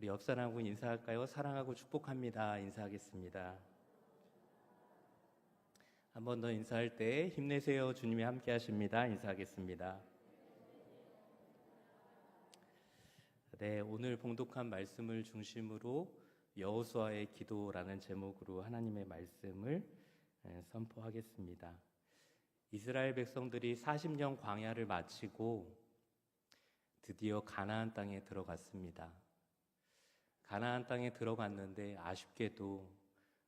우리 옆 사람하고 인사할까요? 사랑하고 축복합니다. 인사하겠습니다. 한 번 더 인사할 때 힘내세요. 주님이 함께 하십니다. 인사하겠습니다. 네, 오늘 봉독한 말씀을 중심으로 여호수아의 기도라는 제목으로 하나님의 말씀을 선포하겠습니다. 이스라엘 백성들이 40년 광야를 마치고 드디어 가나안 땅에 들어갔습니다. 가나안 땅에 들어갔는데 아쉽게도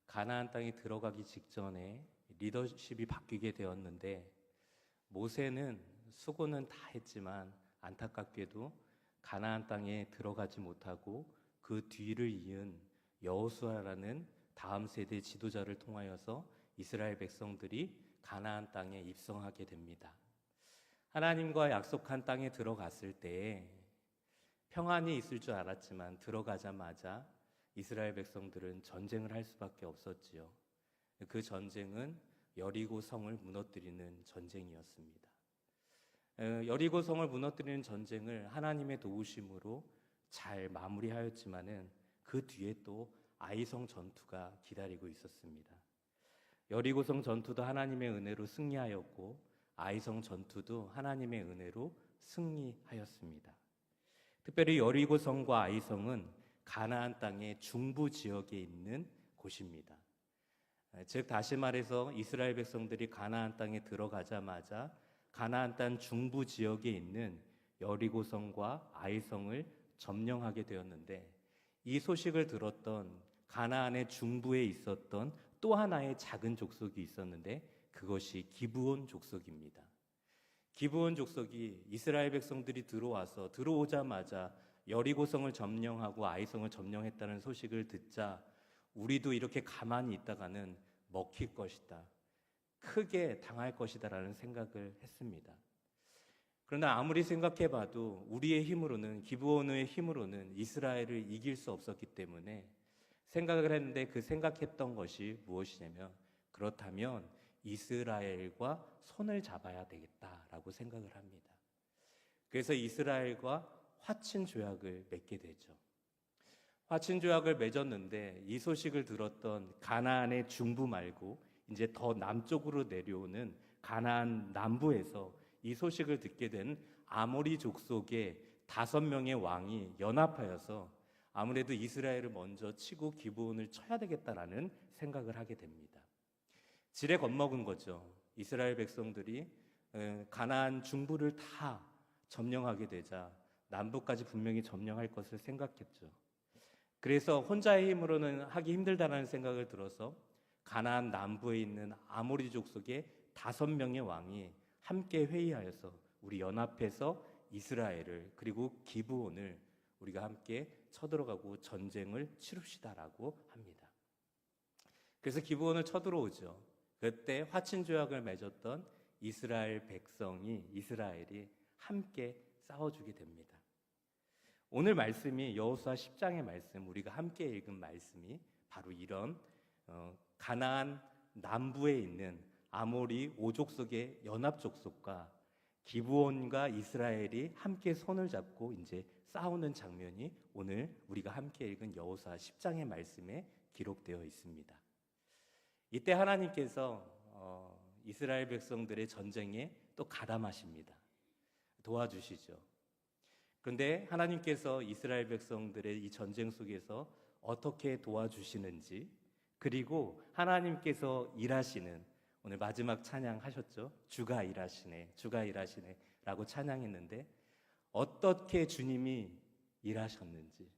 가나안 땅에 들어가기 직전에 리더십이 바뀌게 되었는데 모세는 수고는 다 했지만 안타깝게도 가나안 땅에 들어가지 못하고 그 뒤를 이은 여호수아라는 다음 세대 지도자를 통하여서 이스라엘 백성들이 가나안 땅에 입성하게 됩니다. 하나님과 약속한 땅에 들어갔을 때 평안이 있을 줄 알았지만 들어가자마자 이스라엘 백성들은 전쟁을 할 수밖에 없었지요. 그 전쟁은 여리고 성을 무너뜨리는 전쟁이었습니다. 여리고 성을 무너뜨리는 전쟁을 하나님의 도우심으로 잘 마무리하였지만은 그 뒤에 또 아이성 전투가 기다리고 있었습니다. 여리고성 전투도 하나님의 은혜로 승리하였고 아이성 전투도 하나님의 은혜로 승리하였습니다. 특별히 여리고성과 아이성은 가나안 땅의 중부 지역에 있는 곳입니다. 즉 다시 말해서 이스라엘 백성들이 가나안 땅에 들어가자마자 가나안 땅 중부 지역에 있는 여리고성과 아이성을 점령하게 되었는데 이 소식을 들었던 가나안의 중부에 있었던 또 하나의 작은 족속이 있었는데 그것이 기브온 족속입니다. 기브온 족속이 이스라엘 백성들이 들어오자마자 여리고성을 점령하고 아이성을 점령했다는 소식을 듣자 우리도 이렇게 가만히 있다가는 먹힐 것이다, 크게 당할 것이다 라는 생각을 했습니다. 그러나 아무리 생각해봐도 우리의 힘으로는, 기브온의 힘으로는 이스라엘을 이길 수 없었기 때문에 생각을 했는데 그 생각했던 것이 무엇이냐면 그렇다면 이스라엘과 손을 잡아야 되겠다라고 생각을 합니다. 그래서 이스라엘과 화친 조약을 맺게 되죠. 화친 조약을 맺었는데 이 소식을 들었던 가나안의 중부 말고 이제 더 남쪽으로 내려오는 가나안 남부에서 이 소식을 듣게 된 아모리 족속의 5명의 왕이 연합하여서 아무래도 이스라엘을 먼저 치고 기브온을 쳐야 되겠다라는 생각을 하게 됩니다. 지레 겁먹은 거죠. 이스라엘 백성들이 가나안 중부를 다 점령하게 되자 남부까지 분명히 점령할 것을 생각했죠. 그래서 혼자의 힘으로는 하기 힘들다는 생각을 들어서 가나안 남부에 있는 아모리 족속의 5명의 왕이 함께 회의하여서 우리 연합해서 이스라엘을 그리고 기브온을 우리가 함께 쳐들어가고 전쟁을 치릅시다라고 합니다. 그래서 기브온을 쳐들어오죠. 그때 화친 조약을 맺었던 이스라엘이 함께 싸워주게 됩니다. 오늘 말씀이 여호수아 10장의 말씀, 우리가 함께 읽은 말씀이 바로 이런 가나안 남부에 있는 아모리 5족속의 연합족속과 기브온과 이스라엘이 함께 손을 잡고 이제 싸우는 장면이 오늘 우리가 함께 읽은 여호수아 10장의 말씀에 기록되어 있습니다. 이때 하나님께서 이스라엘 백성들의 전쟁에 또 가담하십니다. 도와주시죠. 그런데 하나님께서 이스라엘 백성들의 이 전쟁 속에서 어떻게 도와주시는지, 그리고 하나님께서 일하시는, 오늘 마지막 찬양 하셨죠? 주가 일하시네, 주가 일하시네 라고 찬양했는데 어떻게 주님이 일하셨는지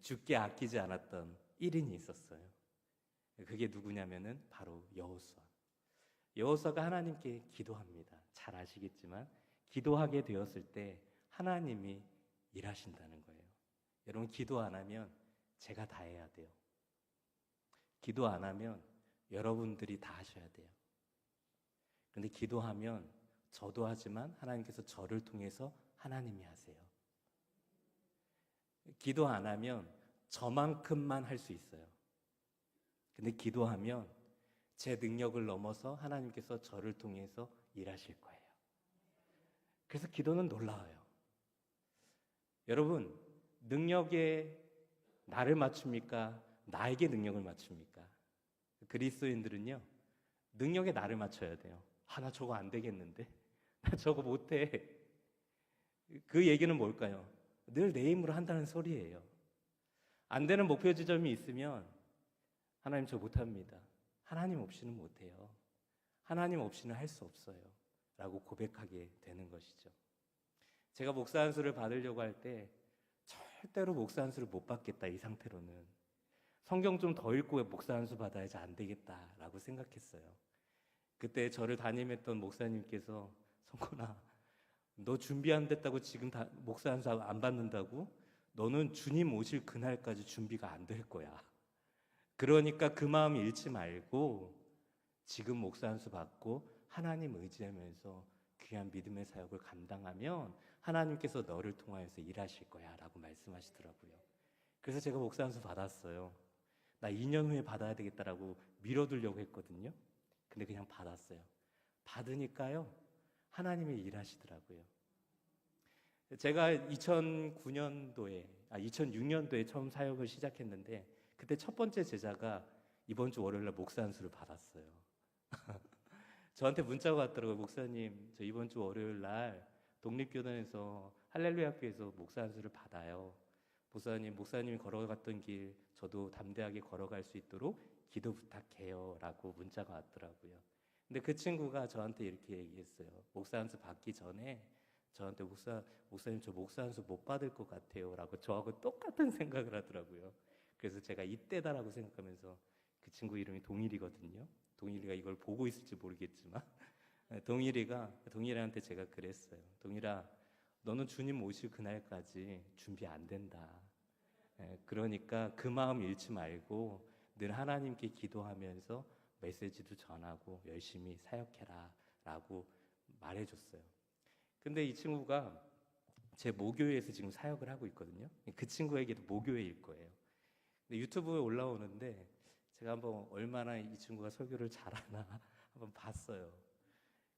주께 아끼지 않았던 1인이 있었어요. 그게 누구냐면은 바로 여호수아가 하나님께 기도합니다. 잘 아시겠지만 기도하게 되었을 때 하나님이 일하신다는 거예요. 여러분, 기도 안 하면 제가 다 해야 돼요. 기도 안 하면 여러분들이 다 하셔야 돼요. 그런데 기도하면 저도 하지만 하나님께서 저를 통해서 하나님이 하세요. 기도 안 하면 저만큼만 할 수 있어요. 근데 기도하면 제 능력을 넘어서 하나님께서 저를 통해서 일하실 거예요. 그래서 기도는 놀라워요. 여러분, 능력에 나를 맞춥니까? 나에게 능력을 맞춥니까? 그리스도인들은요, 능력에 나를 맞춰야 돼요. 나 저거 안 되겠는데? 나 저거 못해. 그 얘기는 뭘까요? 늘 내 힘으로 한다는 소리예요. 안 되는 목표 지점이 있으면 하나님 저 못합니다. 하나님 없이는 못해요. 하나님 없이는 할 수 없어요. 라고 고백하게 되는 것이죠. 제가 목사 안수를 받으려고 할 때 절대로 목사 안수를 못 받겠다, 이 상태로는. 성경 좀 더 읽고 목사 안수 받아야지 안 되겠다라고 생각했어요. 그때 저를 담임했던 목사님께서 성곤아, 너 준비 안 됐다고 지금 목사 안수 안 받는다고? 너는 주님 오실 그날까지 준비가 안 될 거야. 그러니까 그 마음 잃지 말고 지금 목사 안수 받고 하나님 의지하면서 귀한 믿음의 사역을 감당하면 하나님께서 너를 통하여서 일하실 거야 라고 말씀하시더라고요. 그래서 제가 목사 안수 받았어요. 나 2년 후에 받아야 되겠다라고 미뤄두려고 했거든요. 근데 그냥 받았어요. 받으니까요, 하나님이 일하시더라고요. 제가 2006년도에 처음 사역을 시작했는데 그때 첫 번째 제자가 이번 주 월요일날 목사 안수를 받았어요. 저한테 문자가 왔더라고요. 목사님, 저 이번 주 월요일날 독립교단에서 할렐루야 학교에서 목사 안수를 받아요. 목사님이 걸어갔던 길 저도 담대하게 걸어갈 수 있도록 기도 부탁해요 라고 문자가 왔더라고요. 근데 그 친구가 저한테 이렇게 얘기했어요. 목사 안수 받기 전에 저한테 목사님 저 목사 안수 못 받을 것 같아요 라고 저하고 똑같은 생각을 하더라고요. 그래서 제가 이때다라고 생각하면서, 그 친구 이름이 동일이거든요. 동일이가 이걸 보고 있을지 모르겠지만 동일이한테 제가 그랬어요. 동일아, 너는 주님 오실 그날까지 준비 안 된다. 그러니까 그 마음 잃지 말고 늘 하나님께 기도하면서 메시지도 전하고 열심히 사역해라 라고 말해줬어요. 근데 이 친구가 제 모교회에서 지금 사역을 하고 있거든요. 그 친구에게도 모교회일 거예요. 근데 유튜브에 올라오는데 제가 한번 얼마나 이 친구가 설교를 잘하나 한번 봤어요.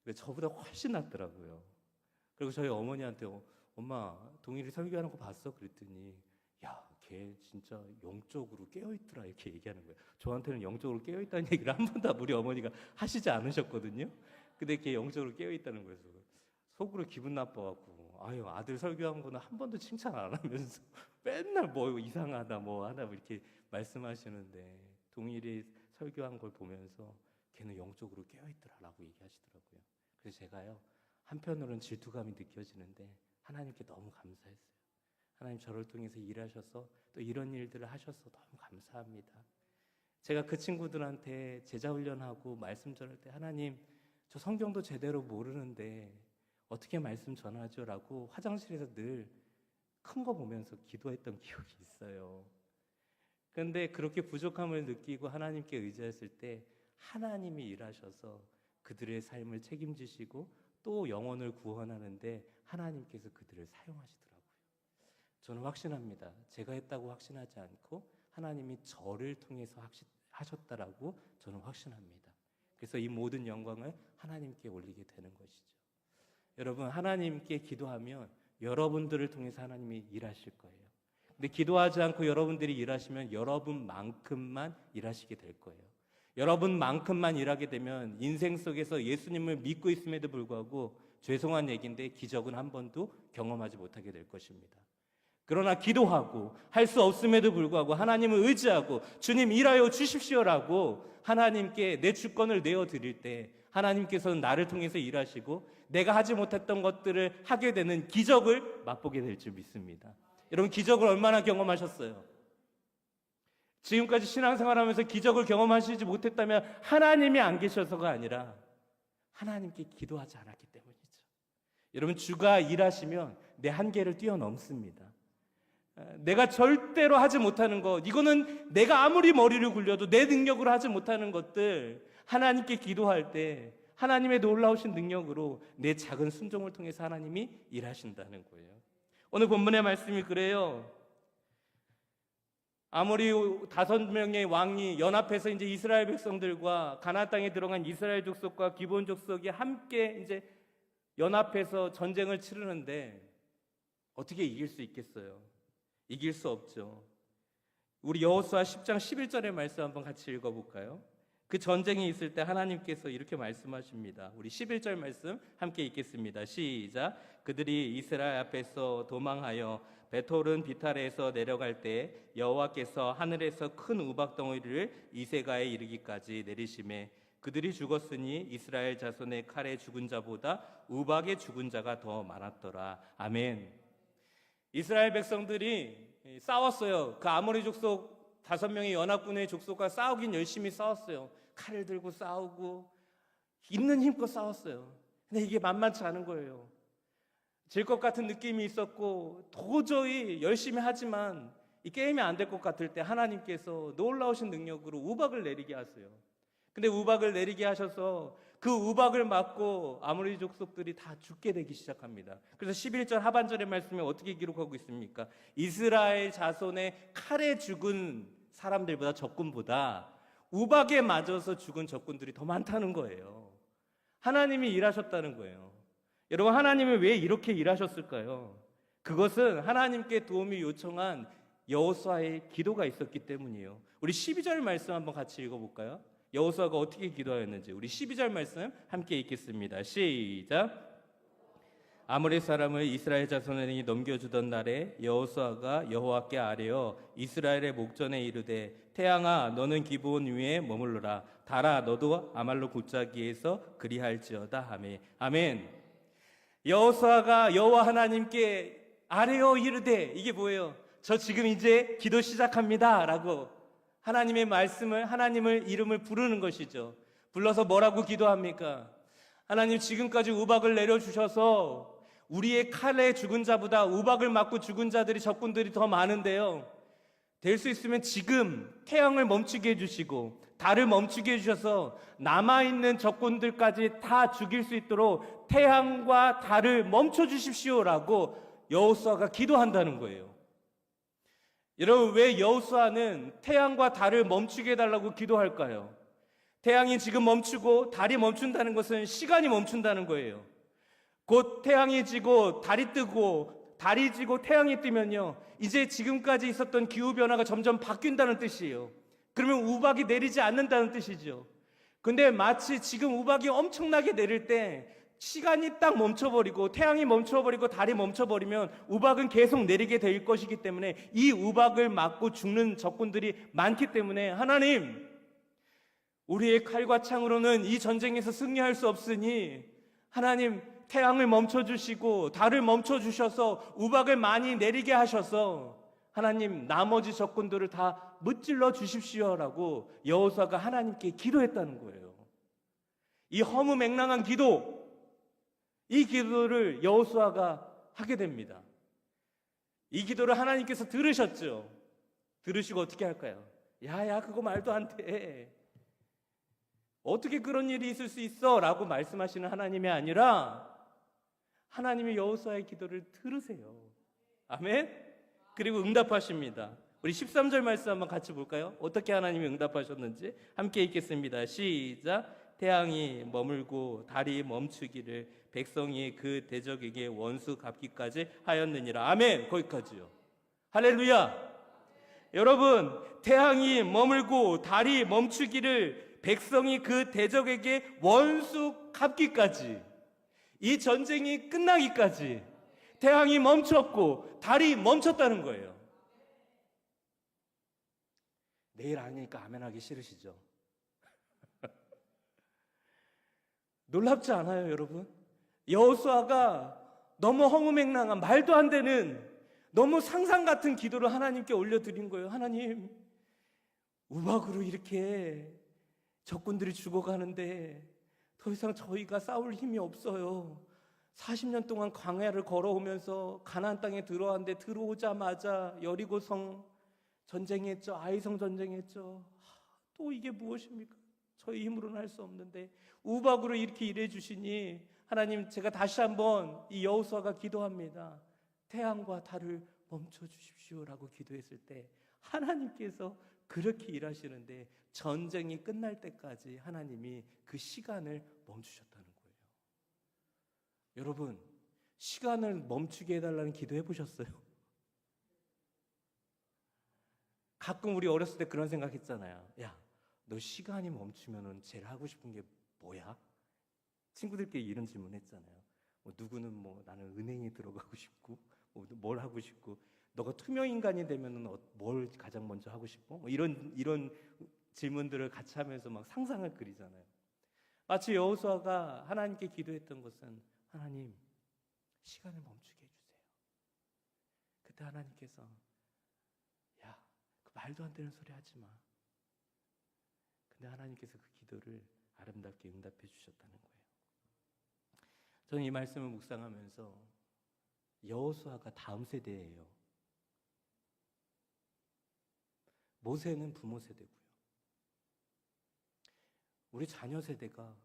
근데 저보다 훨씬 낫더라고요. 그리고 저희 어머니한테 엄마 동일이 설교하는 거 봤어? 그랬더니 야, 걔 진짜 영적으로 깨어있더라 이렇게 얘기하는 거예요. 저한테는 영적으로 깨어있다는 얘기를 한 번도 우리 어머니가 하시지 않으셨거든요. 근데 걔 영적으로 깨어있다는 거예요. 속으로 기분 나빠갖고 아들 설교한 거는 한 번도 칭찬 안 하면서 맨날 뭐 이상하다 뭐 하다 이렇게 말씀하시는데, 동일이 설교한 걸 보면서 걔는 영적으로 깨어있더라라고 얘기하시더라고요. 그래서 제가요, 한편으로는 질투감이 느껴지는데 하나님께 너무 감사했어요. 하나님 저를 통해서 일하셔서 또 이런 일들을 하셔서 너무 감사합니다. 제가 그 친구들한테 제자훈련하고 말씀 전할 때 하나님 저 성경도 제대로 모르는데 어떻게 말씀 전하죠? 라고 화장실에서 늘 큰 거 보면서 기도했던 기억이 있어요. 그런데 그렇게 부족함을 느끼고 하나님께 의지했을 때 하나님이 일하셔서 그들의 삶을 책임지시고 또 영혼을 구원하는데 하나님께서 그들을 사용하시더라고요. 저는 확신합니다. 제가 했다고 확신하지 않고 하나님이 저를 통해서 하셨다라고 저는 확신합니다. 그래서 이 모든 영광을 하나님께 올리게 되는 것이죠. 여러분, 하나님께 기도하면 여러분들을 통해서 하나님이 일하실 거예요. 근데 기도하지 않고 여러분들이 일하시면 여러분만큼만 일하시게 될 거예요. 여러분만큼만 일하게 되면 인생 속에서 예수님을 믿고 있음에도 불구하고 죄송한 얘기인데 기적은 한 번도 경험하지 못하게 될 것입니다. 그러나 기도하고 할 수 없음에도 불구하고 하나님을 의지하고 주님 일하여 주십시오라고 하나님께 내 주권을 내어드릴 때 하나님께서는 나를 통해서 일하시고 내가 하지 못했던 것들을 하게 되는 기적을 맛보게 될 줄 믿습니다. 여러분, 기적을 얼마나 경험하셨어요? 지금까지 신앙생활하면서 기적을 경험하시지 못했다면 하나님이 안 계셔서가 아니라 하나님께 기도하지 않았기 때문이죠. 여러분, 주가 일하시면 내 한계를 뛰어넘습니다. 내가 절대로 하지 못하는 것, 이거는 내가 아무리 머리를 굴려도 내 능력으로 하지 못하는 것들, 하나님께 기도할 때 하나님의 놀라우신 능력으로 내 작은 순종을 통해서 하나님이 일하신다는 거예요. 오늘 본문의 말씀이 그래요. 아모리 5명의 왕이 연합해서 이제 이스라엘 백성들과 가나안 땅에 들어간 이스라엘 족속과 기브온 족속이 함께 이제 연합해서 전쟁을 치르는데 어떻게 이길 수 있겠어요? 이길 수 없죠. 우리 여호수아 10장 11절의 말씀 한번 같이 읽어볼까요? 그 전쟁이 있을 때 하나님께서 이렇게 말씀하십니다. 우리 11절 말씀 함께 읽겠습니다. 시작. 그들이 이스라엘 앞에서 도망하여 베토른 비탈에서 내려갈 때 여호와께서 하늘에서 큰 우박 덩어리를 이세가에 이르기까지 내리심에 그들이 죽었으니 이스라엘 자손의 칼에 죽은 자보다 우박에 죽은 자가 더 많았더라. 아멘. 이스라엘 백성들이 싸웠어요. 그 아모리 족속 5명의 연합군의 족속과 싸우긴 열심히 싸웠어요. 칼을 들고 싸우고 있는 힘껏 싸웠어요. 근데 이게 만만치 않은 거예요. 질 것 같은 느낌이 있었고 도저히 열심히 하지만 이 게임이 안 될 것 같을 때 하나님께서 놀라우신 능력으로 우박을 내리게 하세요. 근데 우박을 내리게 하셔서 그 우박을 맞고 아모리 족속들이 다 죽게 되기 시작합니다. 그래서 11절 하반절의 말씀에 어떻게 기록하고 있습니까? 이스라엘 자손의 칼에 죽은 사람들보다 적군보다 우박에 맞아서 죽은 적군들이 더 많다는 거예요. 하나님이 일하셨다는 거예요. 여러분, 하나님은 왜 이렇게 일하셨을까요? 그것은 하나님께 도움이 요청한 여호수아의 기도가 있었기 때문이에요. 우리 12절 말씀 한번 같이 읽어볼까요? 여호수아가 어떻게 기도하였는지 우리 12절 말씀 함께 읽겠습니다. 시작. 아모리 사람을 이스라엘 자손에게 넘겨주던 날에 여호수아가 여호와께 아뢰어 이스라엘의 목전에 이르되 태양아 너는 기브온 위에 머물러라 달아 너도 아말로 골짜기에서 그리할지어다 하며 아멘. 여호수아가 여호와 하나님께 아뢰어 이르되 이게 뭐예요? 저 지금 이제 기도 시작합니다 라고 하나님의 말씀을 하나님을 이름을 부르는 것이죠. 불러서 뭐라고 기도합니까? 하나님 지금까지 우박을 내려주셔서 우리의 칼에 죽은 자보다 우박을 맞고 죽은 자들이 적군들이 더 많은데요. 될 수 있으면 지금 태양을 멈추게 해주시고 달을 멈추게 해주셔서 남아있는 적군들까지 다 죽일 수 있도록 태양과 달을 멈춰주십시오라고 여호수아가 기도한다는 거예요. 여러분, 왜 여호수아는 태양과 달을 멈추게 해달라고 기도할까요? 태양이 지금 멈추고 달이 멈춘다는 것은 시간이 멈춘다는 거예요. 곧 태양이 지고 달이 뜨고 달이 지고 태양이 뜨면요, 이제 지금까지 있었던 기후변화가 점점 바뀐다는 뜻이에요. 그러면 우박이 내리지 않는다는 뜻이죠. 근데 마치 지금 우박이 엄청나게 내릴 때 시간이 딱 멈춰버리고 태양이 멈춰버리고 달이 멈춰버리면 우박은 계속 내리게 될 것이기 때문에 이 우박을 맞고 죽는 적군들이 많기 때문에 하나님, 우리의 칼과 창으로는 이 전쟁에서 승리할 수 없으니 하나님 태양을 멈춰주시고 달을 멈춰주셔서 우박을 많이 내리게 하셔서 하나님 나머지 적군들을 다 무찔러 주십시오라고 여호수아가 하나님께 기도했다는 거예요. 이 허무맹랑한 기도, 이 기도를 여호수아가 하게 됩니다. 이 기도를 하나님께서 들으셨죠. 들으시고 어떻게 할까요? 야야 그거 말도 안 돼. 어떻게 그런 일이 있을 수 있어? 라고 말씀하시는 하나님이 아니라 하나님이 여호수아의 기도를 들으세요. 아멘? 그리고 응답하십니다. 우리 13절 말씀 한번 같이 볼까요? 어떻게 하나님이 응답하셨는지 함께 읽겠습니다. 시작. 태양이 머물고 달이 멈추기를 백성이 그 대적에게 원수 갚기까지 하였느니라. 아멘. 거기까지요. 할렐루야. 여러분, 태양이 머물고 달이 멈추기를 백성이 그 대적에게 원수 갚기까지, 이 전쟁이 끝나기까지 태양이 멈췄고 달이 멈췄다는 거예요. 내일 아니니까 아멘 하기 싫으시죠? 놀랍지 않아요, 여러분? 여호수아가 너무 허무맹랑한 말도 안 되는 너무 상상 같은 기도를 하나님께 올려드린 거예요. 하나님, 우박으로 이렇게 적군들이 죽어가는데 더 이상 저희가 싸울 힘이 없어요. 40년 동안 광야를 걸어오면서 가나안 땅에 들어왔는데 들어오자마자 여리고성 전쟁했죠. 아이성 전쟁했죠. 또 이게 무엇입니까? 저희 힘으로는 할 수 없는데 우박으로 이렇게 일해 주시니 하나님, 제가 다시 한번 이 여호수아가 기도합니다. 태양과 달을 멈춰 주십시오라고 기도했을 때 하나님께서 그렇게 일하시는데 전쟁이 끝날 때까지 하나님이 그 시간을 멈추셨다는 거예요. 여러분, 시간을 멈추게 해달라는 기도 해보셨어요? 가끔 우리 어렸을 때 그런 생각했잖아요. 야, 너 시간이 멈추면은 제일 하고 싶은 게 뭐야? 친구들끼리 이런 질문 했잖아요. 뭐 누구는 뭐 나는 은행에 들어가고 싶고, 뭐 뭘 하고 싶고, 너가 투명 인간이 되면은 뭘 가장 먼저 하고 싶어? 뭐 이런 질문들을 같이 하면서 막 상상을 그리잖아요. 마치 여호수아가 하나님께 기도했던 것은 하나님, 시간을 멈추게 해주세요. 그때 하나님께서 야, 그 말도 안 되는 소리 하지 마. 근데 하나님께서 그 기도를 아름답게 응답해 주셨다는 거예요. 저는 이 말씀을 묵상하면서 여호수아가 다음 세대예요. 모세는 부모 세대고요. 우리 자녀 세대가,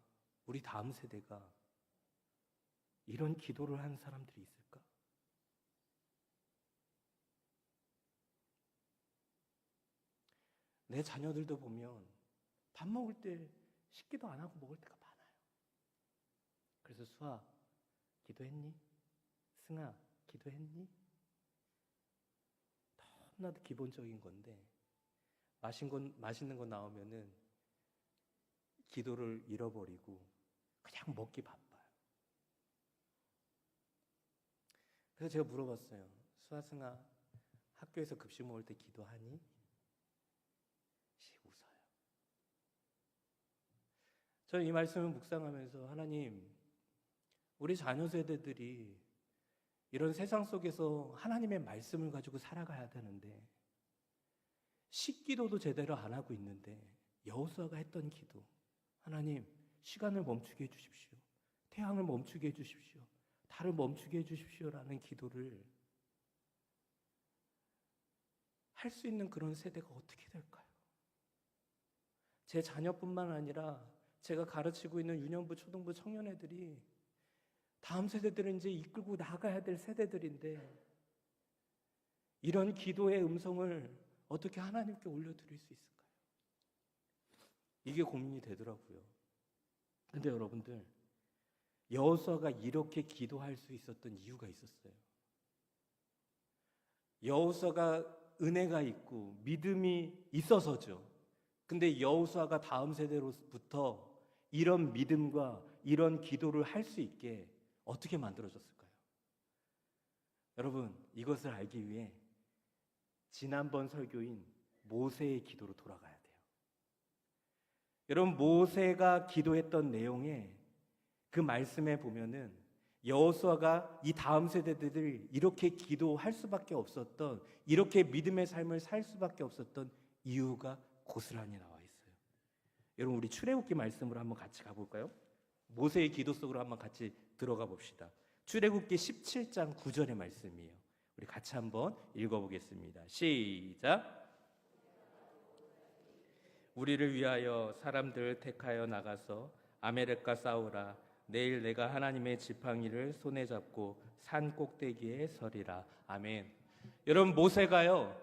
우리 다음 세대가 이런 기도를 하는 사람들이 있을까? 내 자녀들도 보면 밥 먹을 때 식기도 안 하고 먹을 때가 많아요. 그래서 수아, 기도했니? 승아, 기도했니? 너무나도 기본적인 건데 맛있는 거 나오면은 기도를 잃어버리고 그냥 먹기 바빠요. 그래서 제가 물어봤어요. 수아, 승아, 학교에서 급식 먹을 때 기도하니? 웃어요. 저는 이 말씀을 묵상하면서 하나님, 우리 자녀 세대들이 이런 세상 속에서 하나님의 말씀을 가지고 살아가야 되는데 식기도도 제대로 안 하고 있는데 여호수아가 했던 기도, 하나님, 시간을 멈추게 해주십시오. 태양을 멈추게 해주십시오. 달을 멈추게 해주십시오라는 기도를 할 수 있는 그런 세대가 어떻게 될까요? 제 자녀뿐만 아니라 제가 가르치고 있는 유년부, 초등부 청년애들이 다음 세대들은 이제 이끌고 나가야 될 세대들인데 이런 기도의 음성을 어떻게 하나님께 올려드릴 수 있을까요? 이게 고민이 되더라고요. 근데 여러분들, 여호수아가 이렇게 기도할 수 있었던 이유가 있었어요. 여호수아가 은혜가 있고 믿음이 있어서죠. 근데 여호수아가 다음 세대로부터 이런 믿음과 이런 기도를 할 수 있게 어떻게 만들어졌을까요? 여러분, 이것을 알기 위해 지난번 설교인 모세의 기도로 돌아가야 돼요. 여러분, 모세가 기도했던 내용에 그 말씀에 보면은 여호수아가 이 다음 세대들을 이렇게 기도할 수밖에 없었던, 이렇게 믿음의 삶을 살 수밖에 없었던 이유가 고스란히 나와 있어요. 여러분, 우리 출애굽기 말씀으로 한번 같이 가볼까요? 모세의 기도 속으로 한번 같이 들어가 봅시다. 출애굽기 17장 9절의 말씀이에요. 우리 같이 한번 읽어보겠습니다. 시작. 우리를 위하여 사람들을 택하여 나가서 아멜렉과 싸우라. 내일 내가 하나님의 지팡이를 손에 잡고 산 꼭대기에 서리라. 아멘. 여러분, 모세가요,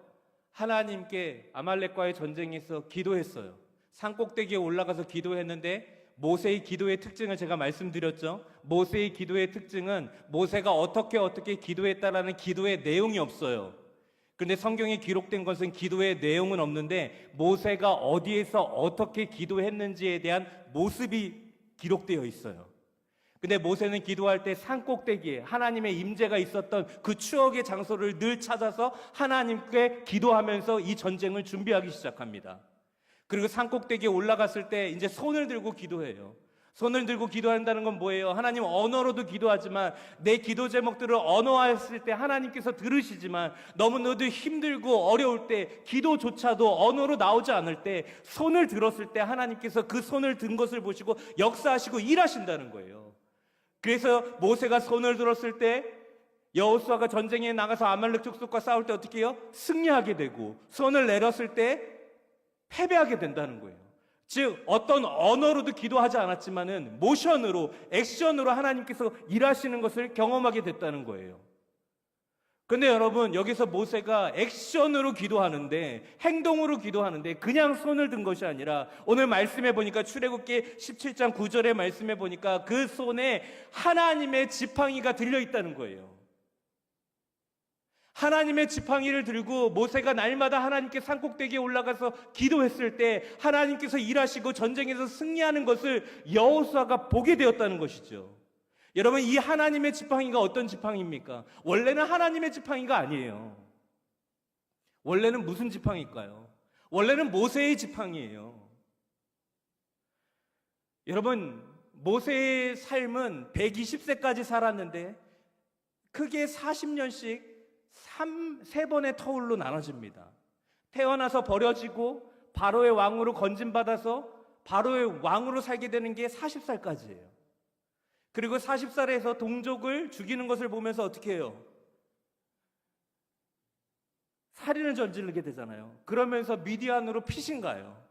하나님께 아말렉과의 전쟁에서 기도했어요. 산 꼭대기에 올라가서 기도했는데 모세의 기도의 특징을 제가 말씀드렸죠. 모세의 기도의 특징은 모세가 어떻게 기도했다라는 기도의 내용이 없어요. 그런데 성경에 기록된 것은 기도의 내용은 없는데 모세가 어디에서 어떻게 기도했는지에 대한 모습이 기록되어 있어요. 근데 모세는 기도할 때 산 꼭대기에 하나님의 임재가 있었던 그 추억의 장소를 늘 찾아서 하나님께 기도하면서 이 전쟁을 준비하기 시작합니다. 그리고 산 꼭대기에 올라갔을 때 이제 손을 들고 기도해요. 손을 들고 기도한다는 건 뭐예요? 하나님, 언어로도 기도하지만 내 기도 제목들을 언어화했을 때 하나님께서 들으시지만 너무나도 힘들고 어려울 때, 기도조차도 언어로 나오지 않을 때 손을 들었을 때 하나님께서 그 손을 든 것을 보시고 역사하시고 일하신다는 거예요. 그래서 모세가 손을 들었을 때 여호수아가 전쟁에 나가서 아말렉 족속과 싸울 때 어떻게 해요? 승리하게 되고, 손을 내렸을 때 패배하게 된다는 거예요. 즉 어떤 언어로도 기도하지 않았지만은 모션으로, 액션으로 하나님께서 일하시는 것을 경험하게 됐다는 거예요. 그런데 여러분, 여기서 모세가 액션으로 기도하는데, 행동으로 기도하는데 그냥 손을 든 것이 아니라 오늘 말씀해 보니까 출애굽기 17장 9절의 말씀해 보니까 그 손에 하나님의 지팡이가 들려 있다는 거예요. 하나님의 지팡이를 들고 모세가 날마다 하나님께 산꼭대기에 올라가서 기도했을 때 하나님께서 일하시고 전쟁에서 승리하는 것을 여호수아가 보게 되었다는 것이죠. 여러분, 이 하나님의 지팡이가 어떤 지팡이입니까? 원래는 하나님의 지팡이가 아니에요. 원래는 무슨 지팡이일까요? 원래는 모세의 지팡이예요. 여러분, 모세의 삶은 120세까지 살았는데 크게 40년씩 3번의 터울로 나눠집니다. 태어나서 버려지고 바로의 왕으로 건진받아서 바로의 왕으로 살게 되는 게 40살까지예요. 그리고 40살에서 동족을 죽이는 것을 보면서 어떻게 해요? 살인을 저지르게 되잖아요. 그러면서 미디안으로 피신 가요.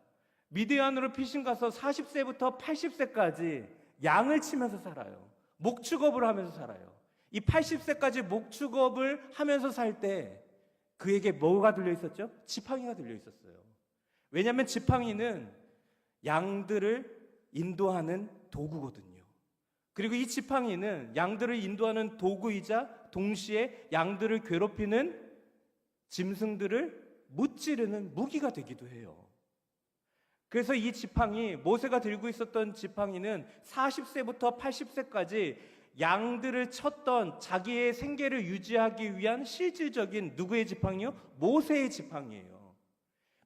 미디안으로 피신 가서 40세부터 80세까지 양을 치면서 살아요. 목축업을 하면서 살아요. 이 80세까지 목축업을 하면서 살 때 그에게 뭐가 들려 있었죠? 지팡이가 들려 있었어요. 왜냐하면 지팡이는 양들을 인도하는 도구거든요. 그리고 이 지팡이는 양들을 인도하는 도구이자 동시에 양들을 괴롭히는 짐승들을 무찌르는 무기가 되기도 해요. 그래서 이 지팡이, 모세가 들고 있었던 지팡이는 40세부터 80세까지 양들을 쳤던 자기의 생계를 유지하기 위한 실질적인 누구의 지팡이요? 모세의 지팡이에요.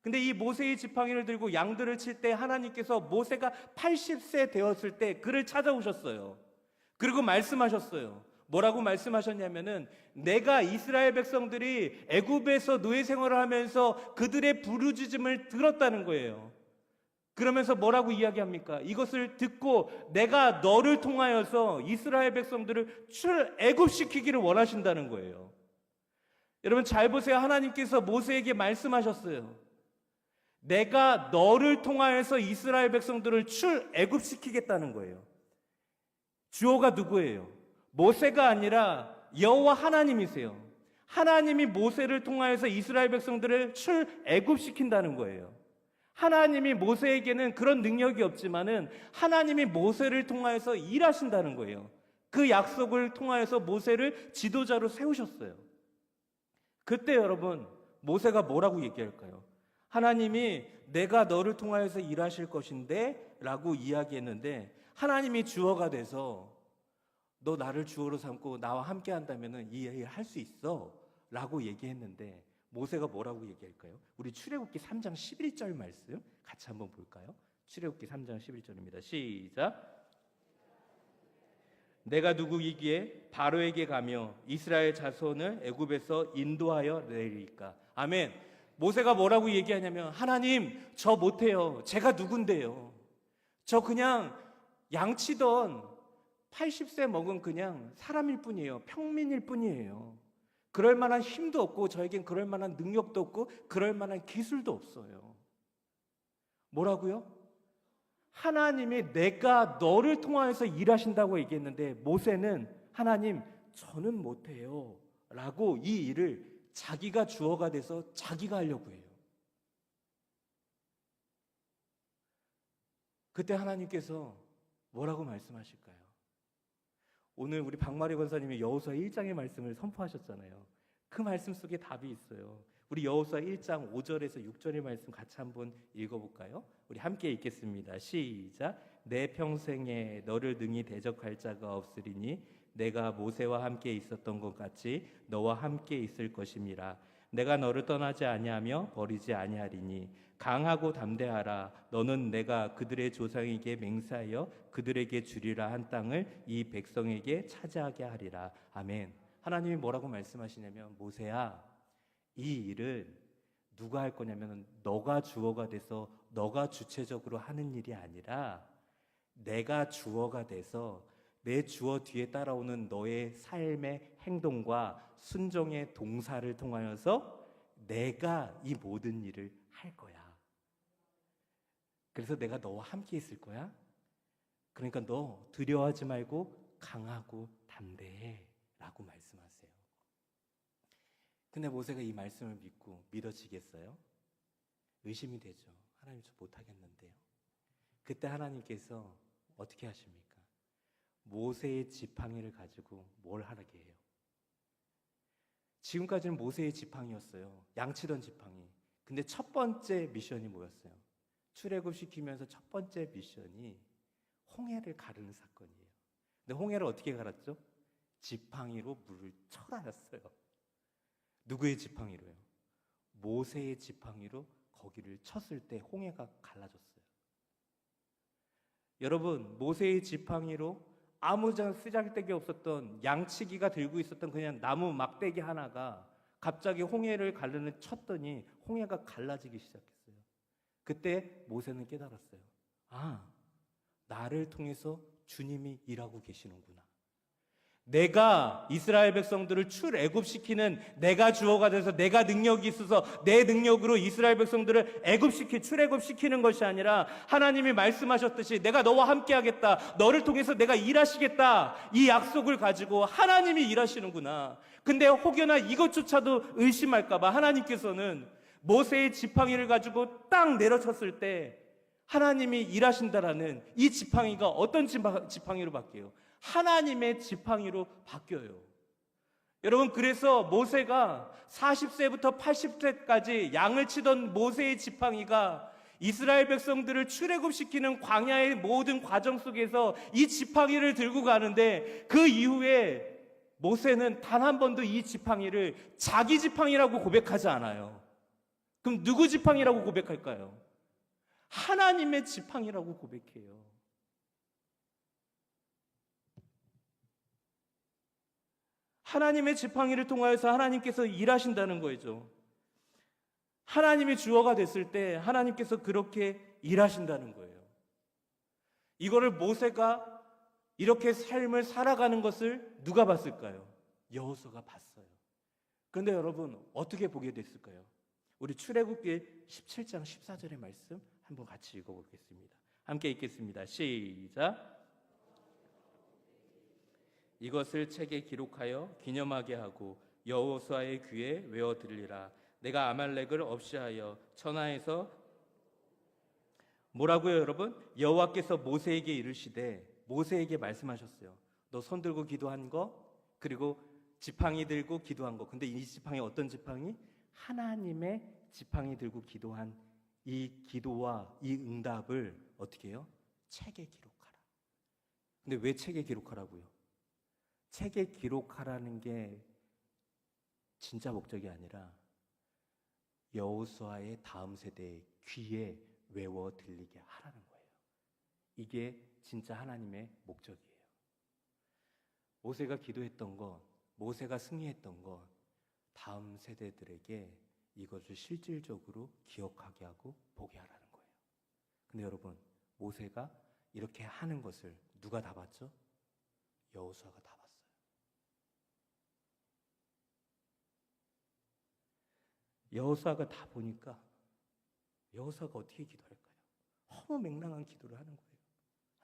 근데 이 모세의 지팡이를 들고 양들을 칠 때 하나님께서 모세가 80세 되었을 때 그를 찾아오셨어요. 그리고 말씀하셨어요. 뭐라고 말씀하셨냐면은 내가 이스라엘 백성들이 애굽에서 노예 생활을 하면서 그들의 부르짖음을 들었다는 거예요. 그러면서 뭐라고 이야기합니까? 이것을 듣고 내가 너를 통하여서 이스라엘 백성들을 출애굽시키기를 원하신다는 거예요. 여러분 잘 보세요. 하나님께서 모세에게 말씀하셨어요. 내가 너를 통하여서 이스라엘 백성들을 출애굽시키겠다는 거예요. 주어가 누구예요? 모세가 아니라 여호와 하나님이세요. 하나님이 모세를 통하여서 이스라엘 백성들을 출애굽시킨다는 거예요. 하나님이 모세에게는 그런 능력이 없지만은 하나님이 모세를 통하여서 일하신다는 거예요. 그 약속을 통하여서 모세를 지도자로 세우셨어요. 그때 여러분 모세가 뭐라고 얘기할까요? 하나님이 내가 너를 통하여서 일하실 것인데 라고 이야기했는데 하나님이 주어가 돼서 너 나를 주어로 삼고 나와 함께 한다면 이 일을 할 수 있어 라고 얘기했는데 모세가 뭐라고 얘기할까요? 우리 출애굽기 3장 11절 말씀 같이 한번 볼까요? 출애굽기 3장 11절입니다. 시작. 내가 누구이기에 바로에게 가며 이스라엘 자손을 애굽에서 인도하여 내리리까. 아멘. 모세가 뭐라고 얘기하냐면 하나님 저 못해요. 제가 누군데요. 저 그냥 양치던 80세 먹은 그냥 사람일 뿐이에요. 평민일 뿐이에요. 그럴 만한 힘도 없고 저에겐 그럴 만한 능력도 없고 그럴 만한 기술도 없어요. 뭐라고요? 하나님이 내가 너를 통하여서 일하신다고 얘기했는데 모세는 하나님 저는 못해요 라고 이 일을 자기가 주어가 돼서 자기가 하려고 해요. 그때 하나님께서 뭐라고 말씀하실까요? 오늘 우리 박마리 권사님이 여호수아 1장의 말씀을 선포하셨잖아요. 그 말씀 속에 답이 있어요. 우리 여호수아 1장 5절에서 6절의 말씀 같이 한번 읽어볼까요? 우리 함께 읽겠습니다. 시작. 내 평생에 너를 능히 대적할 자가 없으리니 내가 모세와 함께 있었던 것 같이 너와 함께 있을 것임이라. 내가 너를 떠나지 아니하며 버리지 아니하리니 강하고 담대하라. 너는 내가 그들의 조상에게 맹세하여 그들에게 주리라 한 땅을 이 백성에게 차지하게 하리라. 아멘. 하나님이 뭐라고 말씀하시냐면 모세야 이 일을 누가 할 거냐면 너가 주어가 돼서 너가 주체적으로 하는 일이 아니라 내가 주어가 돼서 내 주어 뒤에 따라오는 너의 삶의 행동과 순종의 동사를 통하여서 내가 이 모든 일을 할 거야. 그래서 내가 너와 함께 있을 거야. 그러니까 너 두려워하지 말고 강하고 담대해 라고 말씀하세요. 근데 모세가 이 말씀을 믿고 믿어지겠어요? 의심이 되죠. 하나님 저 못하겠는데요. 그때 하나님께서 어떻게 하십니까? 모세의 지팡이를 가지고 뭘 하게 해요? 지금까지는 모세의 지팡이였어요. 양치던 지팡이. 근데 첫 번째 미션이 뭐였어요? 출애굽시키면서 첫 번째 미션이 홍해를 가르는 사건이에요. 근데 홍해를 어떻게 갈았죠? 지팡이로 물을 쳐라였어요. 누구의 지팡이로요? 모세의 지팡이로 거기를 쳤을 때 홍해가 갈라졌어요. 여러분, 모세의 지팡이로 아무 쓰잘데기 없었던 양치기가 들고 있었던 그냥 나무 막대기 하나가 갑자기 홍해를 쳤더니 홍해가 갈라지기 시작했어요. 그때 모세는 깨달았어요. 아, 나를 통해서 주님이 일하고 계시는구나. 내가 이스라엘 백성들을 출애굽시키는 내가 주어가 돼서 내가 능력이 있어서 내 능력으로 이스라엘 백성들을 출애굽시키는 것이 아니라 하나님이 말씀하셨듯이 내가 너와 함께하겠다, 너를 통해서 내가 일하시겠다, 이 약속을 가지고 하나님이 일하시는구나. 근데 혹여나 이것조차도 의심할까봐 하나님께서는 모세의 지팡이를 가지고 딱 내려쳤을 때 하나님이 일하신다라는 이 지팡이가 어떤 지팡이로 바뀌어요? 하나님의 지팡이로 바뀌어요. 여러분, 그래서 모세가 40세부터 80세까지 양을 치던 모세의 지팡이가 이스라엘 백성들을 출애굽시키는 광야의 모든 과정 속에서 이 지팡이를 들고 가는데, 그 이후에 모세는 단 한 번도 이 지팡이를 자기 지팡이라고 고백하지 않아요. 그럼 누구 지팡이라고 고백할까요? 하나님의 지팡이라고 고백해요. 하나님의 지팡이를 통하여서 하나님께서 일하신다는 거죠. 하나님이 주어가 됐을 때 하나님께서 그렇게 일하신다는 거예요. 이거를 모세가 이렇게 삶을 살아가는 것을 누가 봤을까요? 여호수아가 봤어요. 그런데 여러분, 어떻게 보게 됐을까요? 우리 출애굽기 17장 14절의 말씀 한번 같이 읽어보겠습니다. 함께 읽겠습니다. 시작. 이것을 책에 기록하여 기념하게 하고 여호수아의 귀에 외워 들리라. 내가 아말렉을 없이하여 천하에서, 뭐라고요, 여러분? 여호와께서 모세에게 이르시되, 모세에게 말씀하셨어요. 너 손 들고 기도한 거, 그리고 지팡이 들고 기도한 거. 근데 이 지팡이 어떤 지팡이? 하나님의 지팡이 들고 기도한 이 기도와 이 응답을 어떻게 해요? 책에 기록하라. 근데 왜 책에 기록하라고요? 책에 기록하라는 게 진짜 목적이 아니라 여호수아의 다음 세대의 귀에 외워 들리게 하라는 거예요. 이게 진짜 하나님의 목적이에요. 모세가 기도했던 것, 모세가 승리했던 것, 다음 세대들에게 이것을 실질적으로 기억하게 하고 보게 하라는 거예요. 근데 여러분, 모세가 이렇게 하는 것을 누가 다 봤죠? 여호수아가 다 봤어요. 여호수아가 다 보니까 여호수아가 어떻게 기도할까요? 너무 맹랑한 기도를 하는 거예요.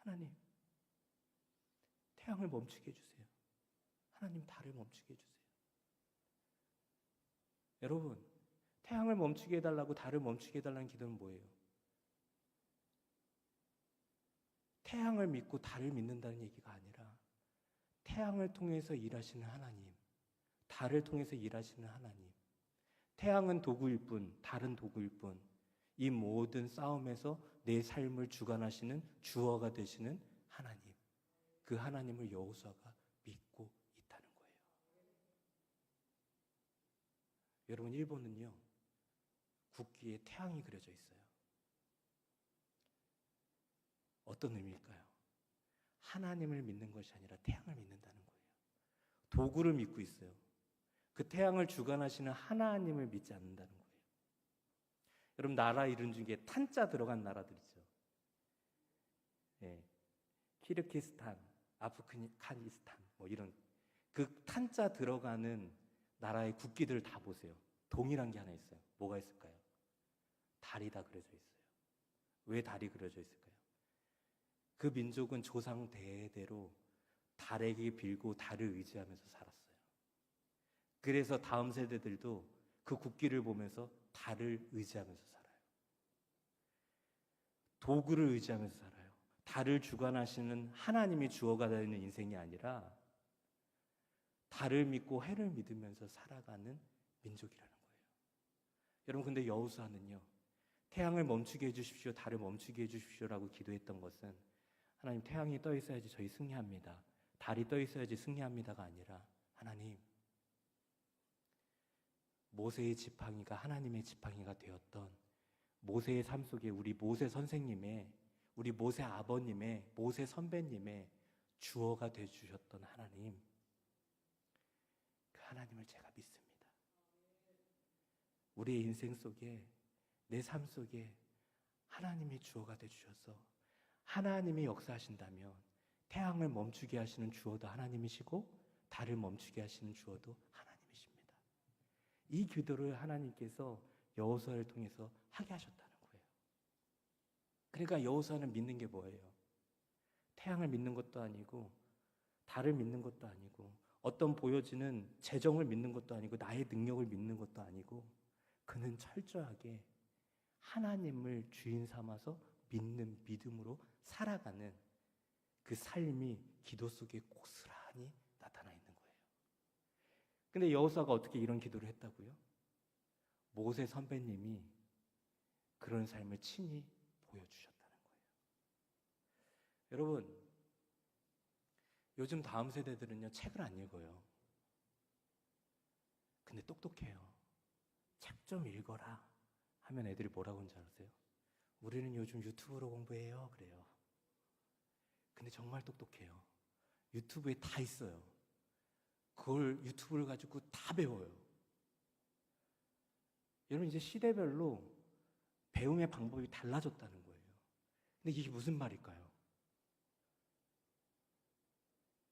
하나님, 태양을 멈추게 해주세요. 하나님, 달을 멈추게 해주세요. 여러분, 태양을 멈추게 해달라고 달을 멈추게 해달라는 기도는 뭐예요? 태양을 믿고 달을 믿는다는 얘기가 아니라 태양을 통해서 일하시는 하나님, 달을 통해서 일하시는 하나님, 태양은 도구일 뿐, 달은 도구일 뿐, 이 모든 싸움에서 내 삶을 주관하시는 주어가 되시는 하나님, 그 하나님을 여호수아가 믿고 있다는 거예요. 여러분, 일본은요, 국기에 태양이 그려져 있어요. 어떤 의미일까요? 하나님을 믿는 것이 아니라 태양을 믿는다는 거예요. 도구를 믿고 있어요. 그 태양을 주관하시는 하나님을 믿지 않는다는 거예요. 여러분, 나라 이름 중에 탄자 들어간 나라들 있죠. 예, 키르기스탄, 아프가니스탄, 뭐 이런 그 탄자 들어가는 나라의 국기들을 다 보세요. 동일한 게 하나 있어요. 뭐가 있을까요? 달이 다 그려져 있어요. 왜 달이 그려져 있을까요? 그 민족은 조상 대대로 달에게 빌고 달을 의지하면서 살았어요. 그래서 다음 세대들도 그 국기를 보면서 달을 의지하면서 살아요. 도구를 의지하면서 살아요. 달을 주관하시는 하나님이 주어가 되는 인생이 아니라 달을 믿고 해를 믿으면서 살아가는 민족이라는 거예요. 여러분, 근데 여호수아는요, 태양을 멈추게 해주십시오, 달을 멈추게 해주십시오라고 기도했던 것은 하나님, 태양이 떠 있어야지 저희 승리합니다, 달이 떠 있어야지 승리합니다가 아니라, 하나님, 모세의 지팡이가 하나님의 지팡이가 되었던 모세의 삶 속에 우리 모세 선생님의, 우리 모세 아버님의, 모세 선배님의 주어가 되어주셨던 하나님, 그 하나님을 제가 믿습니다. 우리의 인생 속에, 내 삶 속에 하나님이 주어가 되어주셔서 하나님이 역사하신다면 태양을 멈추게 하시는 주어도 하나님이시고 달을 멈추게 하시는 주어도 하나님이십니다. 이 기도를 하나님께서 여호수아를 통해서 하게 하셨다는 거예요. 그러니까 여호수아는 믿는 게 뭐예요? 태양을 믿는 것도 아니고 달을 믿는 것도 아니고 어떤 보여지는 재정을 믿는 것도 아니고 나의 능력을 믿는 것도 아니고 그는 철저하게 하나님을 주인 삼아서 믿는 믿음으로 살아가는 그 삶이 기도 속에 고스란히 나타나 있는 거예요. 근데 여호수아가 어떻게 이런 기도를 했다고요? 모세 선배님이 그런 삶을 친히 보여주셨다는 거예요. 여러분, 요즘 다음 세대들은요, 책을 안 읽어요. 근데 똑똑해요. 책 좀 읽어라 하면 애들이 뭐라고 하는지 아세요? 우리는 요즘 유튜브로 공부해요, 그래요. 근데 정말 똑똑해요. 유튜브에 다 있어요. 그걸 유튜브를 가지고 다 배워요. 여러분, 이제 시대별로 배움의 방법이 달라졌다는 거예요. 근데 이게 무슨 말일까요?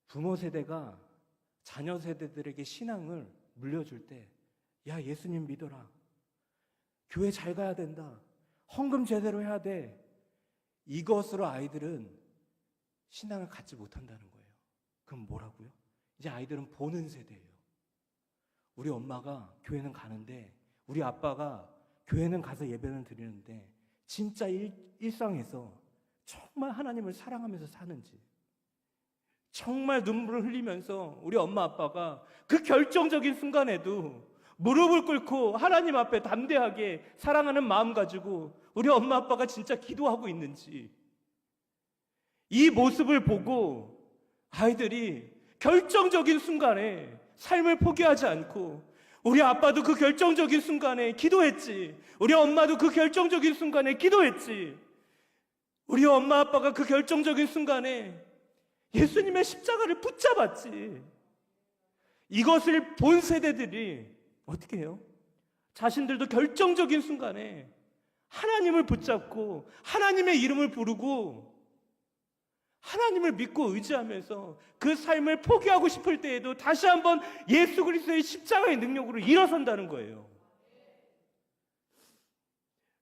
부모 세대가 자녀 세대들에게 신앙을 물려줄 때, 야, 예수님 믿어라, 교회 잘 가야 된다, 헌금 제대로 해야 돼, 이것으로 아이들은 신앙을 갖지 못한다는 거예요. 그럼 뭐라고요? 이제 아이들은 보는 세대예요. 우리 엄마가 교회는 가는데, 우리 아빠가 교회는 가서 예배는 드리는데 진짜 일상에서 정말 하나님을 사랑하면서 사는지, 정말 눈물을 흘리면서 우리 엄마 아빠가 그 결정적인 순간에도 무릎을 꿇고 하나님 앞에 담대하게 사랑하는 마음 가지고 우리 엄마 아빠가 진짜 기도하고 있는지, 이 모습을 보고 아이들이 결정적인 순간에 삶을 포기하지 않고, 우리 아빠도 그 결정적인 순간에 기도했지, 우리 엄마도 그 결정적인 순간에 기도했지, 우리 엄마 아빠가 그 결정적인 순간에 예수님의 십자가를 붙잡았지. 이것을 본 세대들이 어떻게 해요? 자신들도 결정적인 순간에 하나님을 붙잡고 하나님의 이름을 부르고 하나님을 믿고 의지하면서 그 삶을 포기하고 싶을 때에도 다시 한번 예수 그리스도의 십자가의 능력으로 일어선다는 거예요.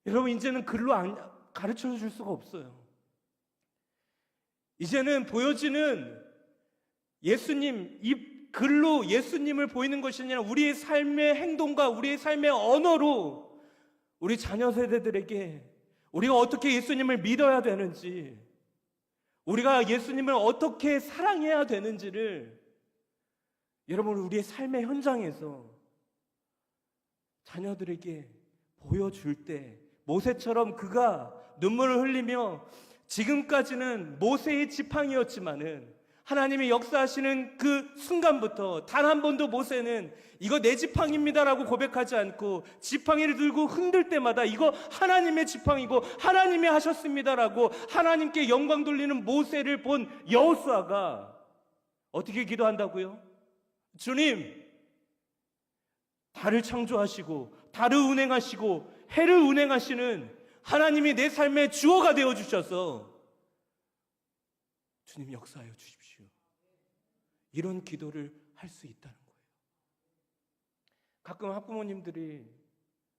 여러분, 이제는 글로 가르쳐 줄 수가 없어요. 이제는 보여지는 예수님, 이 글로 예수님을 보이는 것이 아니라 우리의 삶의 행동과 우리의 삶의 언어로 우리 자녀 세대들에게 우리가 어떻게 예수님을 믿어야 되는지, 우리가 예수님을 어떻게 사랑해야 되는지를 여러분, 우리의 삶의 현장에서 자녀들에게 보여줄 때, 모세처럼 그가 눈물을 흘리며, 지금까지는 모세의 지팡이였지만은 하나님이 역사하시는 그 순간부터 단 한 번도 모세는 이거 내 지팡이입니다라고 고백하지 않고, 지팡이를 들고 흔들 때마다 이거 하나님의 지팡이고 하나님이 하셨습니다라고 하나님께 영광 돌리는 모세를 본 여호수아가 어떻게 기도한다고요? 주님, 달을 창조하시고 달을 운행하시고 해를 운행하시는 하나님이 내 삶의 주어가 되어주셔서 주님 역사하여 주십시오. 이런 기도를 할 수 있다는 거예요. 가끔 학부모님들이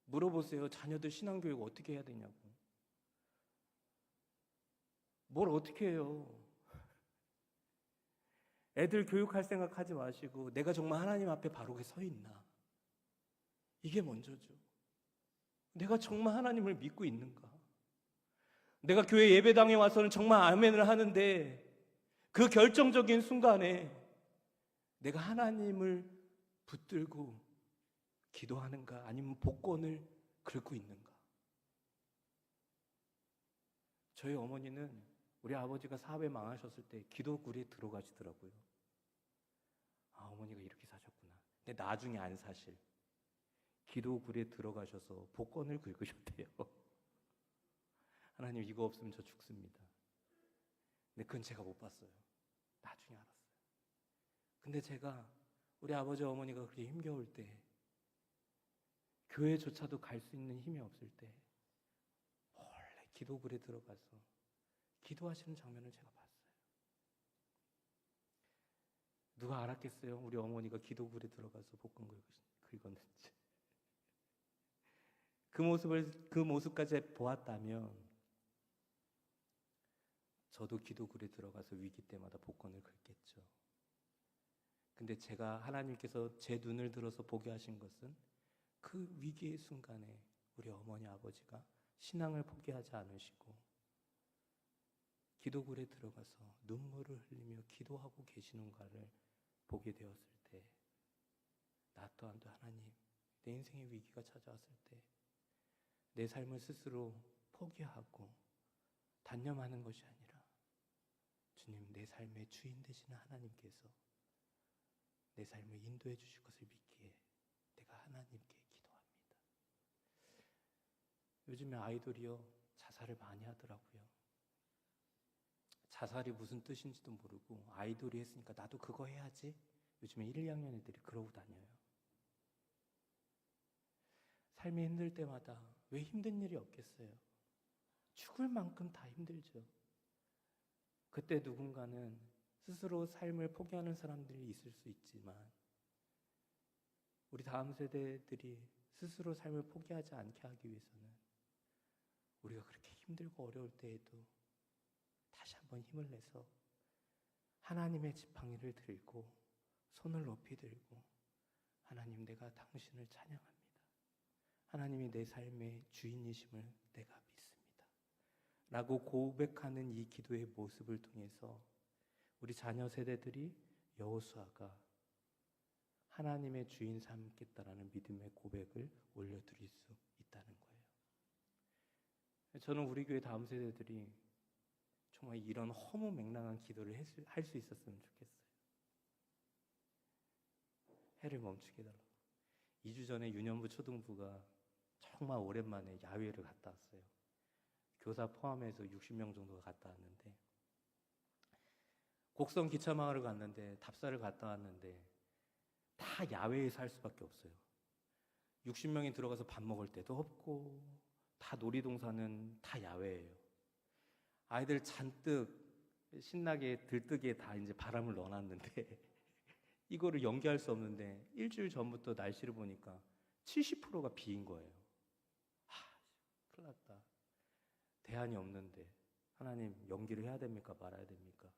물어보세요. 자녀들 신앙교육 어떻게 해야 되냐고. 뭘 어떻게 해요? 애들 교육할 생각하지 마시고 내가 정말 하나님 앞에 바르게 서 있나, 이게 먼저죠. 내가 정말 하나님을 믿고 있는가? 내가 교회 예배당에 와서는 정말 아멘을 하는데 그 결정적인 순간에 내가 하나님을 붙들고 기도하는가, 아니면 복권을 긁고 있는가? 저희 어머니는 우리 아버지가 사업에 망하셨을 때 기도굴에 들어가시더라고요. 아, 어머니가 이렇게 사셨구나. 근데 나중에 안 사실 기도굴에 들어가셔서 복권을 긁으셨대요. 하나님, 이거 없으면 저 죽습니다. 근데 그건 제가 못 봤어요. 나중에 알았어요. 근데 제가 우리 아버지 어머니가 그렇게 힘겨울 때, 교회조차도 갈 수 있는 힘이 없을 때 원래 기도굴에 들어가서 기도하시는 장면을 제가 봤어요. 누가 알았겠어요? 우리 어머니가 기도굴에 들어가서 복권 긁었는지. 그 모습까지 보았다면 저도 기도굴에 들어가서 위기 때마다 복권을 긁겠죠. 근데 제가 하나님께서 제 눈을 들어서 보게 하신 것은 그 위기의 순간에 우리 어머니 아버지가 신앙을 포기하지 않으시고 기도굴에 들어가서 눈물을 흘리며 기도하고 계시는가를 보게 되었을 때, 나 또한도 하나님, 내 인생의 위기가 찾아왔을 때 내 삶을 스스로 포기하고 단념하는 것이 아니라 주님, 내 삶의 주인 되시는 하나님께서 내 삶을 인도해 주실 것을 믿기에 내가 하나님께 기도합니다. 요즘에 아이돌이요, 자살을 많이 하더라고요. 자살이 무슨 뜻인지도 모르고 아이돌이 했으니까 나도 그거 해야지. 요즘에 1, 2학년 애들이 그러고 다녀요. 삶이 힘들 때마다 왜 힘든 일이 없겠어요? 죽을 만큼 다 힘들죠. 그때 누군가는 스스로 삶을 포기하는 사람들이 있을 수 있지만, 우리 다음 세대들이 스스로 삶을 포기하지 않게 하기 위해서는 우리가 그렇게 힘들고 어려울 때에도 다시 한번 힘을 내서 하나님의 지팡이를 들고 손을 높이 들고, 하나님, 내가 당신을 찬양합니다. 하나님이 내 삶의 주인이심을 내가 믿습니다. 라고 고백하는 이 기도의 모습을 통해서 우리 자녀 세대들이 여호수아가 하나님의 주인 삼겠다라는 믿음의 고백을 올려드릴 수 있다는 거예요. 저는 우리 교회 다음 세대들이 정말 이런 허무맹랑한 기도를 할 수 있었으면 좋겠어요. 해를 멈추게 해달라고. 2주 전에 유년부 초등부가 정말 오랜만에 야외를 갔다 왔어요. 교사 포함해서 60명 정도가 갔다 왔는데, 곡성 기차마을을 갔는데, 답사를 갔다 왔는데 다 야외에서 할 수밖에 없어요. 60명이 들어가서 밥 먹을 때도 없고, 다 놀이동산은 다 야외예요. 아이들 잔뜩 신나게 들뜨기에 다 이제 바람을 넣어놨는데 이거를 연기할 수 없는데, 일주일 전부터 날씨를 보니까 70%가 비인 거예요. 큰일 났다. 대안이 없는데 하나님, 연기를 해야 됩니까? 말아야 됩니까?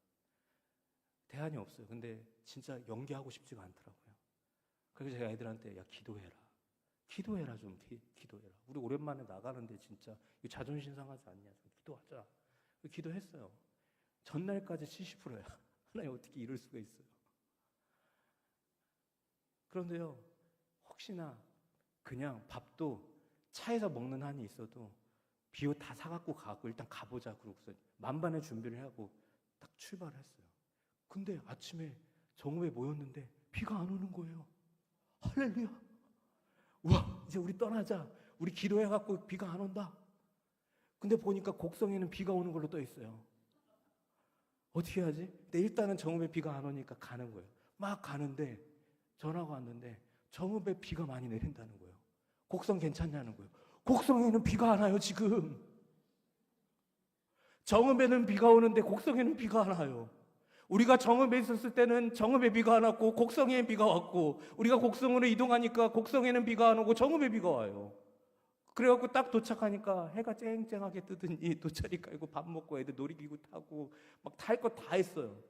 대안이 없어요. 근데 진짜 연기하고 싶지가 않더라고요. 그래서 제가 애들한테, 야, 기도해라. 기도해라, 좀 기도해라. 우리 오랜만에 나가는데 진짜 이거 자존심 상하지 않냐? 좀 기도하자. 기도했어요. 전날까지 70%야. 하나님, 어떻게 이럴 수가 있어요? 그런데요, 혹시나 그냥 밥도 차에서 먹는 한이 있어도 비옷 다 사갖고 가고 일단 가보자 그러고서 만반의 준비를 하고 딱 출발을 했어요. 근데 아침에 정오에 모였는데 비가 안 오는 거예요. 할렐루야. 우와, 이제 우리 떠나자. 우리 기도해갖고 비가 안 온다. 근데 보니까 곡성에는 비가 오는 걸로 떠 있어요. 어떻게 해야지? 근데 일단은 정읍에 비가 안 오니까 가는 거예요. 막 가는데 전화가 왔는데 정읍에 비가 많이 내린다는 거예요. 곡성 괜찮냐는 거예요. 곡성에는 비가 안 와요, 지금. 정읍에는 비가 오는데 곡성에는 비가 안 와요. 우리가 정읍에 있었을 때는 정읍에 비가 안 왔고 곡성에 비가 왔고, 우리가 곡성으로 이동하니까 곡성에는 비가 안 오고 정읍에 비가 와요. 그래갖고 딱 도착하니까 해가 쨍쨍하게 뜨더니 돗자리 깔고 밥 먹고 애들 놀이기구 타고 막 탈 거 다 했어요.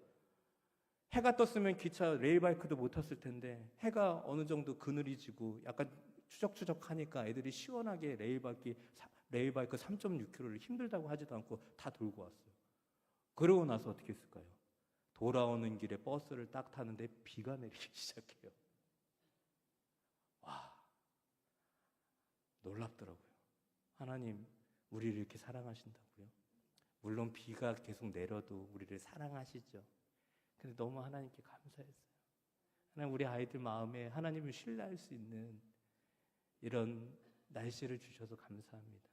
해가 떴으면 기차 레일바이크도 못 탔을 텐데 해가 어느 정도 그늘이 지고 약간 추적추적하니까 애들이 시원하게 레일바이크 3.6km를 힘들다고 하지도 않고 다 돌고 왔어요. 그러고 나서 어떻게 했을까요? 돌아오는 길에 버스를 딱 타는데 비가 내리기 시작해요. 와, 놀랍더라고요. 하나님, 우리를 이렇게 사랑하신다고요? 물론 비가 계속 내려도 우리를 사랑하시죠. 근데 너무 하나님께 감사했어요. 하나님, 우리 아이들 마음에 하나님을 신뢰할 수 있는 이런 날씨를 주셔서 감사합니다.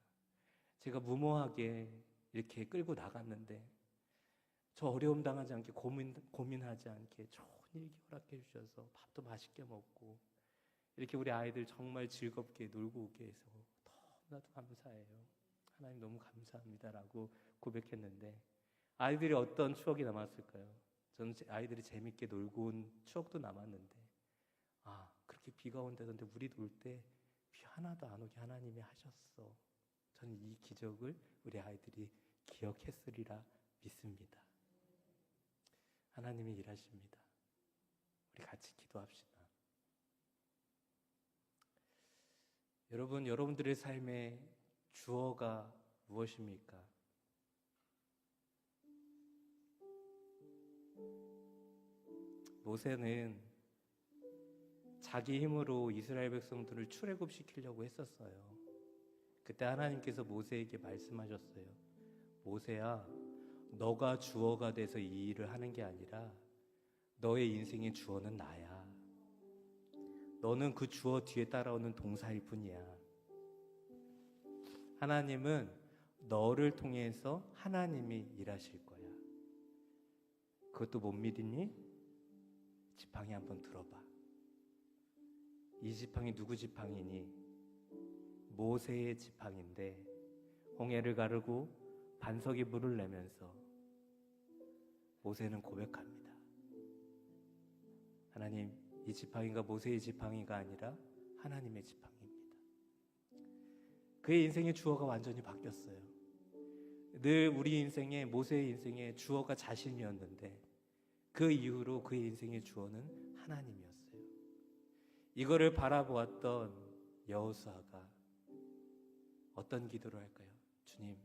제가 무모하게 이렇게 끌고 나갔는데 저 어려움 당하지 않게 고민하지 않게 좋은 일기 허락해 주셔서 밥도 맛있게 먹고 이렇게 우리 아이들 정말 즐겁게 놀고 오게 해서 너무나도 감사해요. 하나님 너무 감사합니다라고 고백했는데 아이들이 어떤 추억이 남았을까요? 저는 아이들이 재밌게 놀고 온 추억도 남았는데 그렇게 비가 온다던데 우리 놀 때 비 하나도 안 오게 하나님이 하셨어. 저는 이 기적을 우리 아이들이 기억했으리라 믿습니다. 하나님이 일하십니다. 우리 같이 기도합시다. 여러분, 여러분들의 삶의 주어가 무엇입니까? 모세는 자기 힘으로 이스라엘 백성들을 출애굽시키려고 했었어요. 그때 하나님께서 모세에게 말씀하셨어요. 모세야, 너가 주어가 돼서 이 일을 하는 게 아니라 너의 인생의 주어는 나야. 너는 그 주어 뒤에 따라오는 동사일 뿐이야. 하나님은 너를 통해서 하나님이 일하실 거야. 그것도 못 믿니? 지팡이 한번 들어봐. 이 지팡이 누구 지팡이니? 모세의 지팡이인데 홍해를 가르고 반석이 물을 내면서 모세는 고백합니다. 하나님, 이 지팡이가 모세의 지팡이가 아니라 하나님의 지팡이입니다. 그의 인생의 주어가 완전히 바뀌었어요. 늘 우리 인생에, 모세의 인생에 주어가 자신이었는데 그 이후로 그의 인생의 주어는 하나님이었어요. 이거를 바라보았던 여호수아가 어떤 기도를 할까요? 주님,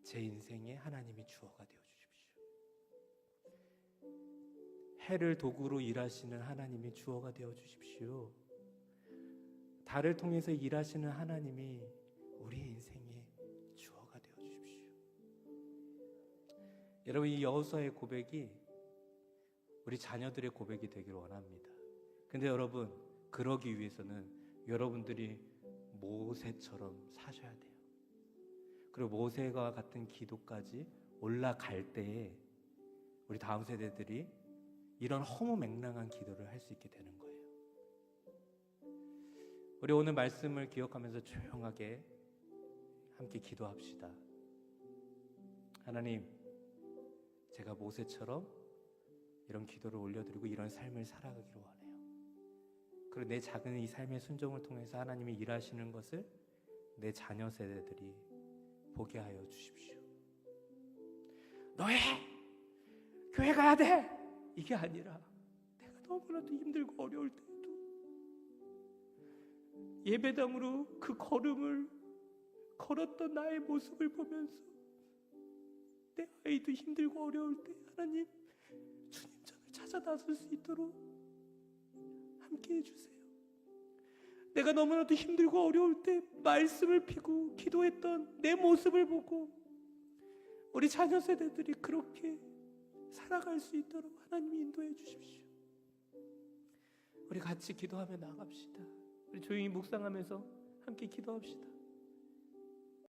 제 인생에 하나님이 주어가 되어 주십시오. 해를 도구로 일하시는 하나님이 주어가 되어 주십시오. 달을 통해서 일하시는 하나님이 우리 인생의 주어가 되어 주십시오. 여러분, 이 여호수아의 고백이 우리 자녀들의 고백이 되기를 원합니다. 근데 여러분, 그러기 위해서는 여러분들이 모세처럼 사셔야 돼요. 그리고 모세와 같은 기도까지 올라갈 때에 우리 다음 세대들이 이런 허무맹랑한 기도를 할 수 있게 되는 거예요. 우리 오늘 말씀을 기억하면서 조용하게 함께 기도합시다. 하나님, 제가 모세처럼 이런 기도를 올려드리고 이런 삶을 살아가기를 원해요. 그리고 내 작은 이 삶의 순종을 통해서 하나님이 일하시는 것을 내 자녀 세대들이 보게 하여 주십시오. 너희 교회 가야 돼! 이게 아니라 내가 너무나도 힘들고 어려울 때에도 예배당으로 그 걸음을 걸었던 나의 모습을 보면서 내 아이도 힘들고 어려울 때 하나님, 주님 전을 찾아 나설 수 있도록 함께 해주세요. 내가 너무나도 힘들고 어려울 때 말씀을 피고 기도했던 내 모습을 보고 우리 자녀 세대들이 그렇게 살아갈 수 있도록 하나님이 인도해 주십시오. 우리 같이 기도하며 나갑시다. 우리 조용히 묵상하면서 함께 기도합시다.